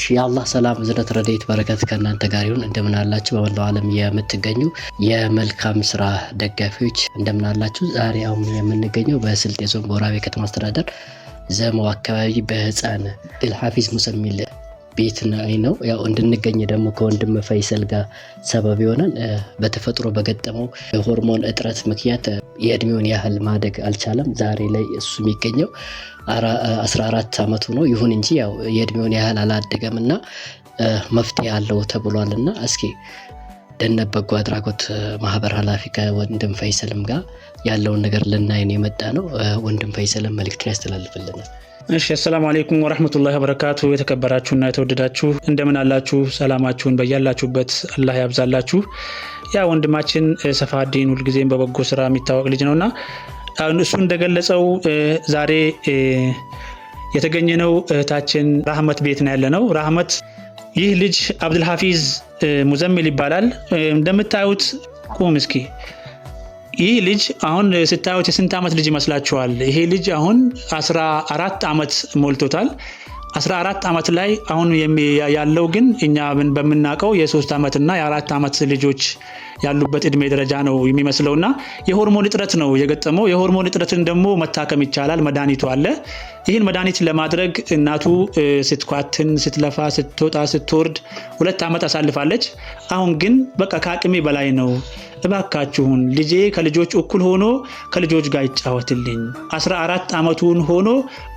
የአላህ ሰላም እዝነት ረድኤት በረከት ከእናንተ ጋር ይሁን። እንደምን አላችሁ? በመላው ዓለም የምትገኙ የመልካም ስራ ደጋፊዎች እንደምን አላችሁ? ዛሬ አሁን የምንገኘው በስልጤ ዞን በወራቤ ከተማ አስተዳደር ዘመው አካባቢ በህፃን አብዱልሐፊዝ ሙሰሚል ቤት ነው። ያው እንድንገኝ ደግሞ ከወንድም ፈይሰል ጋር ሰበብ ይሆናል። በተፈጥሮ በገጠመው የሆርሞን እጥረት ምክንያት የእድሜውን ያህል ማደግ አልቻለም። ዛሬ ላይ እሱ የሚገኘው 14 ዓመቱ ነው። ይሁን እንጂ ያው የእድሜውን ያህል አላደገምና መፍትሄ አለው ተብሏልና እስኪ ደነብ በጎ አድራጎት ማህበር ኃላፊ ከወንድም ፈይሰልም ጋር ያለውን ነገር ልናይን የመጣ ነው። ወንድም ፈይሰልም መልእክቱን ያስተላልፍልናል። እሺ ሰላም አለይኩም ወራህመቱላሂ ወበረካቱ። የተከበራችሁና የተወደዳችሁ እንደምን አላችሁ? ሰላማችሁን በያላችሁበት አላህ ያብዛላችሁ። ያ ወንድማችን ሰፋዲን ሁልጊዜም በበጎ ስራ የሚታወቅ ልጅ ነውና እሱ እንደገለጸው ዛሬ የተገኘነው እህታችን ራህመት ቤት ነው ያለነው። ራህመት ይህ ልጅ አብዱልሐፊዝ ሙዘሚል ይባላል። እንደምታዩት ቁም እስኪ። ይህ ልጅ አሁን ስታዩት የስንት ዓመት ልጅ ይመስላችኋል? ይሄ ልጅ አሁን 14 ዓመት ሞልቶታል። 14 ዓመት ላይ አሁን ያለው ግን እኛ በምናውቀው የ3 ዓመትና የ4 ዓመት ልጆች ያሉበት እድሜ ደረጃ ነው የሚመስለውና የሆርሞን እጥረት ነው የገጠመው። የሆርሞን እጥረትን ደግሞ መታከም ይቻላል፣ መድኃኒቱ አለ። ይህን መድኃኒት ለማድረግ እናቱ ስትኳትን ስትለፋ ስትወጣ ስትወርድ 2 ዓመት አሳልፋለች። አሁን ግን በቃ ከአቅሜ በላይ ነው፣ እባካችሁን ልጄ ከልጆች እኩል ሆኖ ከልጆች ጋር ይጫወትልኝ። 14 ዓመቱን ሆኖ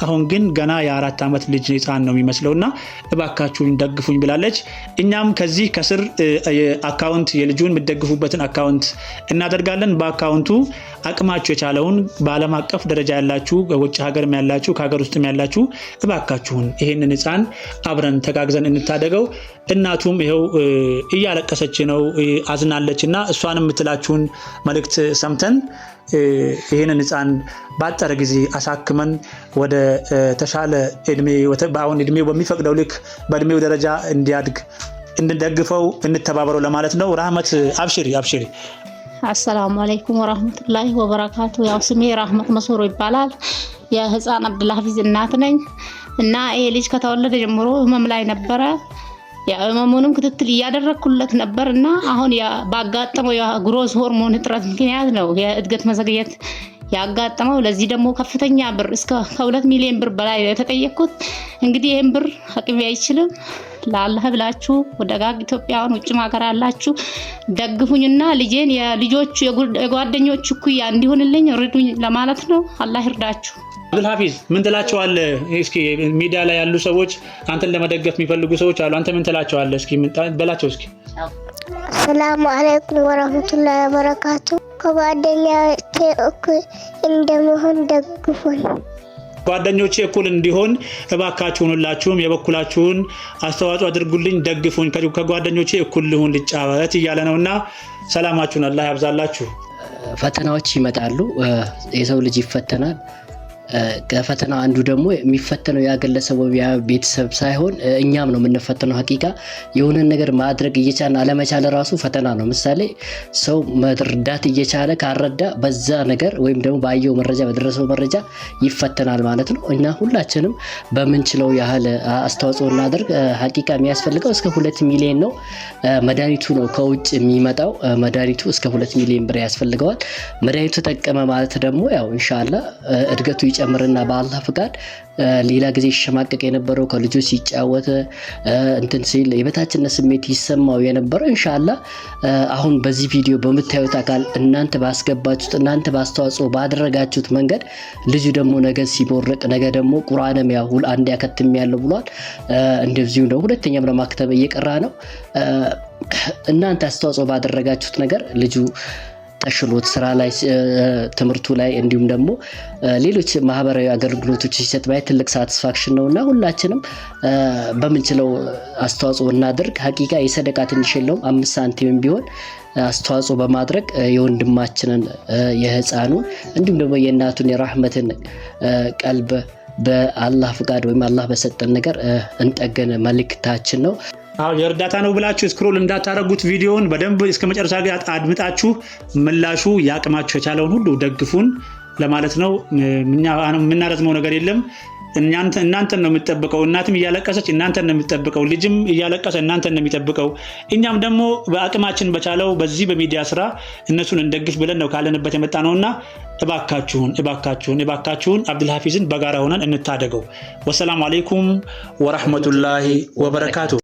አሁን ግን ገና የ4 ዓመት ልጅ ህፃን ነው የሚመስለውና እባካችሁን ደግፉኝ ብላለች። እኛም ከዚህ ከስር አካውንት የልጁን የምትደግፉበትን አካውንት እናደርጋለን። በአካውንቱ አቅማችሁ የቻለውን በዓለም አቀፍ ደረጃ ያላችሁ በውጭ ሀገርም ያላችሁ ከሀገር ውስጥም ያላችሁ እባካችሁን ይሄንን ህፃን አብረን ተጋግዘን እንታደገው። እናቱም ይሄው እያለቀሰች ነው አዝናለችና እሷንም የምትላችሁን መልእክት ሰምተን ይሄንን ህፃን ባጠረ ጊዜ አሳክመን ወደ ተሻለ እድሜ በአሁን እድሜው በሚፈቅደው ልክ በእድሜው ደረጃ እንዲያድግ እንደግፈው እንተባበረው ለማለት ነው። ራህመት አብሽሪ። አሰላሙ አለይኩም ወራህመቱላሂ ወበረካቱ። ያው ስሜ ራህመት መስሮ ይባላል። የህፃን አብዱልሐፊዝ እናት ነኝ እና ይሄ ልጅ ከተወለደ ጀምሮ ህመም ላይ ነበረ። የህመሙንም ክትትል እያደረኩለት ነበርና አሁን ባጋጠመው የግሮዝ ሆርሞን እጥረት ምክንያት ነው የእድገት መዘግየት ያጋጠመው። ለዚህ ደግሞ ከፍተኛ ብር እስከ 2 ሚሊዮን ብር በላይ የተጠየቅኩት። እንግዲህ ይሄን ብር አቅሜ አይችልም። ለአላህ ብላችሁ ወደጋግ ኢትዮጵያውን ውጭ ሀገር ያላችሁ ደግፉኝና ልጄን የልጆቹ የጓደኞቹ እኩያ እንዲሆንልኝ ርዱኝ ለማለት ነው። አላህ ይርዳችሁ። አብዱልሐፊዝ ምን ትላቸዋለህ? እስኪ ሚዲያ ላይ ያሉ ሰዎች አንተን ለመደገፍ የሚፈልጉ ሰዎች አሉ። አንተ ምን ትላቸዋለህ? እስኪ በላቸው እስኪ። ሰላም አለይኩም ወራህመቱላሂ ወበረካቱ። ከጓደኞቼ እኩል እንደመሆን ደግፉኝ። ጓደኞቼ እኩል እንዲሆን እባካችሁን ሁላችሁም የበኩላችሁን አስተዋጽኦ አድርጉልኝ፣ ደግፉኝ፣ ከጓደኞቼ እኩል ልሁን ልጫወት እያለ ነውና ሰላማችሁን አላህ ያብዛላችሁ። ፈተናዎች ይመጣሉ። የሰው ልጅ ይፈተናል። ከፈተናው አንዱ ደግሞ የሚፈተነው ያገለሰው ቤተሰብ ሳይሆን እኛም ነው የምንፈተነው። ሀቂቃ የሆነ ነገር ማድረግ እየቻለ አለመቻለ ራሱ ፈተና ነው። ምሳሌ ሰው መርዳት እየቻለ ካረዳ በዛ ነገር ወይም ደግሞ ባየው መረጃ በደረሰው መረጃ ይፈተናል ማለት ነው። እና ሁላችንም በምንችለው ያህል አስተዋጽኦ እናደርግ። ሀቂቃ የሚያስፈልገው እስከ 2 ሚሊዮን ነው። መድኃኒቱ ነው ከውጭ የሚመጣው። መድኃኒቱ እስከ 2 ሚሊዮን ብር ያስፈልገዋል። መድኃኒቱ ተጠቀመ ማለት ደግሞ ያው ኢንሻአላህ እድገቱ ጨምርና በአላህ ፍቃድ ሌላ ጊዜ ሲሸማቀቅ የነበረው ከልጆች ሲጫወት እንትን ሲል የበታችነት ስሜት ይሰማው የነበረው ኢንሻአላህ አሁን በዚህ ቪዲዮ በምታዩት አካል እናንተ ባስገባችሁት እናንተ ባስተዋጽኦ ባደረጋችሁት መንገድ ልጁ ደግሞ ነገ ሲቦርቅ ነገ ደግሞ ቁርአንም ያሁል አንድ ያከትም ያለው ብሏል። እንደዚሁ ነው ሁለተኛም ለማክተም እየቀራ ነው። እናንተ አስተዋጽኦ ባደረጋችሁት ነገር ልጁ ተሽሎት ስራ ላይ ትምርቱ ላይ እንዲሁም ደግሞ ሌሎች ማህበራዊ አገልግሎቶች ሲሰጥ ባይ ትልቅ ሳቲስፋክሽን ነውና ሁላችንም በምንችለው አስተዋጽኦ እናድርግ። ሀቂቃ የሰደቃ ትንሽ የለውም 5 ሳንቲም ቢሆን አስተዋጽኦ በማድረግ የወንድማችንን የህፃኑን እንዲሁም ደግሞ የእናቱን የራህመትን ቀልብ በአላህ ፍቃድ ወይም አላህ በሰጠን ነገር እንጠገን መልእክታችን ነው። የእርዳታ ነው ብላችሁ ስክሮል እንዳታረጉት ቪዲዮውን በደንብ እስከ መጨረሻ ጋር አድምጣችሁ ምላሹ ያቅማችሁ የቻለውን ሁሉ ደግፉን ለማለት ነው። ምናረዝመው ነገር የለም። እናንተን ነው የምትጠብቀው። እናትም እያለቀሰች እናንተን ነው የምትጠብቀው። ልጅም እያለቀሰ እናንተን ነው የሚጠብቀው። እኛም ደግሞ በአቅማችን በቻለው በዚህ በሚዲያ ስራ እነሱን እንደግፍ ብለን ነው ካለንበት የመጣ ነውና እባካችሁን አብዱል ሐፊዝን በጋራ ሆነን እንታደገው። ወሰላሙ አለይኩም ወራህመቱላሂ ወበረካቱ።